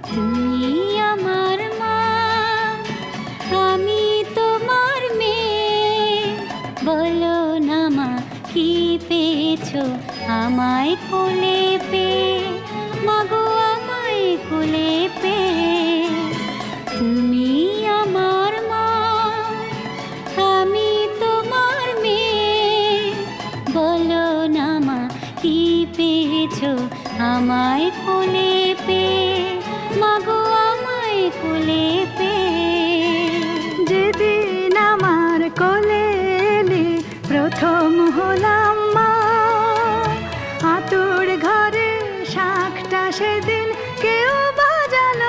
তুমি আমার মা, আমি তোমার মেয়ে। বলো না মা, কি পেয়েছো আমায় কোলে পেয়ে? মাগো আমায় কোলে পেয়ে। তুমি আমার মা, আমি তোমার মেয়ে। বলো না মা, কি পেয়েছো আমায় কোলে পেয়ে? মাগো আমায় কোলে পেয়ে। যেদিন আমার কোলে এলে প্রথম হলাম মা, আতুর ঘরে শাঁখটা সেদিন কেউ বাজালো